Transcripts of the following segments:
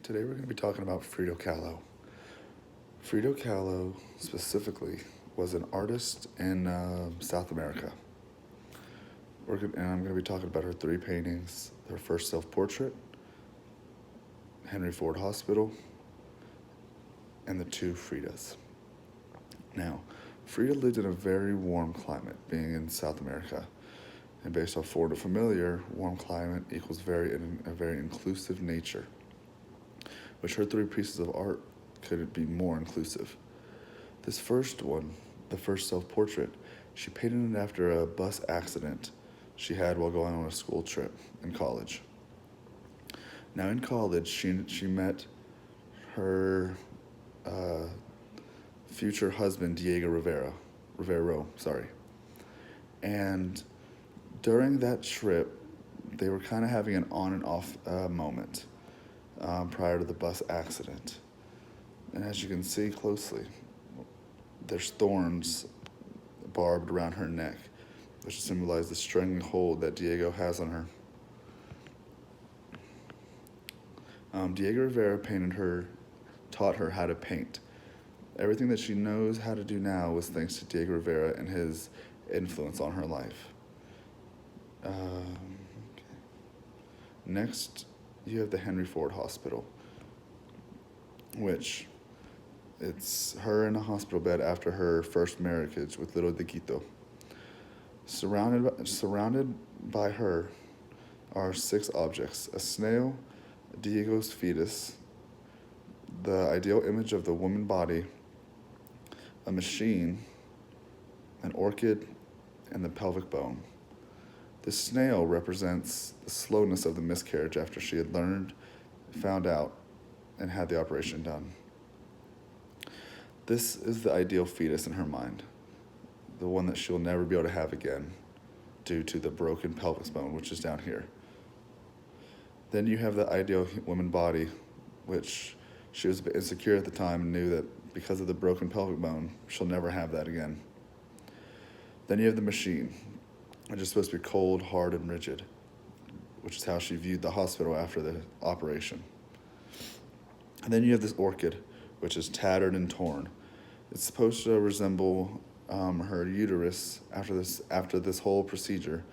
Today we're going to be talking about Frida Kahlo. Frida Kahlo, specifically, was an artist in South America. And I'm going to be talking about her three paintings: her first self-portrait, Henry Ford Hospital, and the two Fridas. Now, Frida lived in a very warm climate, being in South America. And based off Florida familiar, warm climate equals a very inclusive nature, which her three pieces of art couldn't be more inclusive. This first one, the first self-portrait, she painted it after a bus accident she had while going on a school trip in college. Now in college, she met her future husband, Diego Rivero, and during that trip, they were kind of having an on and off moment prior to the bus accident. And as you can see closely, there's thorns barbed around her neck, which symbolize the strangling hold that Diego has on her. Diego Rivera taught her how to paint. Everything that she knows how to do now was thanks to Diego Rivera and his influence on her life. Okay. Next, you have the Henry Ford Hospital, which it's her in a hospital bed after her first marriage with little Diquito. Surrounded by her are 6 objects: a snail, Diego's fetus, the ideal image of the woman body, a machine, an orchid, and the pelvic bone. The snail represents the slowness of the miscarriage after she had found out, and had the operation done. This is the ideal fetus in her mind, the one that she'll never be able to have again due to the broken pelvis bone, which is down here. Then you have the ideal woman body, which she was a bit insecure at the time and knew that because of the broken pelvic bone, she'll never have that again. Then you have the machine, which is supposed to be cold, hard, and rigid, which is how she viewed the hospital after the operation. And then you have this orchid, which is tattered and torn. It's supposed to resemble her uterus after this whole procedure,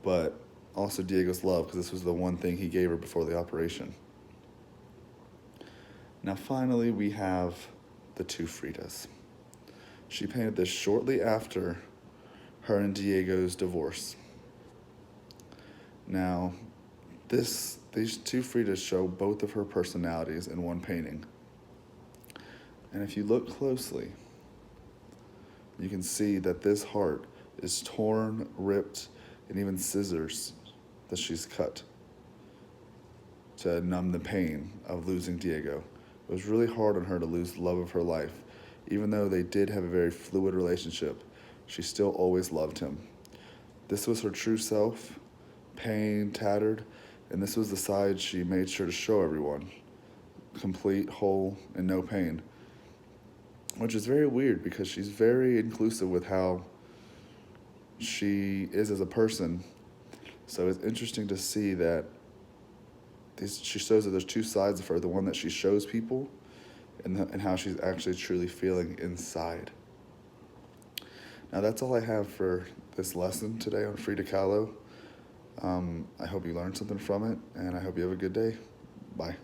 but also Diego's love, because this was the one thing he gave her before the operation. Now finally, we have the two Fridas. She painted this shortly after her and Diego's divorce. Now, these two Fridas show both of her personalities in one painting. And if you look closely, you can see that this heart is torn, ripped, and even scissors that she's cut to numb the pain of losing Diego. It was really hard on her to lose the love of her life. Even though they did have a very fluid relationship, she still always loved him. This was her true self, pain, tattered, and this was the side she made sure to show everyone. Complete, whole, and no pain. Which is very weird because she's very inclusive with how she is as a person. So it's interesting to see that she shows that there's two sides of her, the one that she shows people and how she's actually truly feeling inside. Now that's all I have for this lesson today on Frida Kahlo. I hope you learned something from it, and I hope you have a good day. Bye.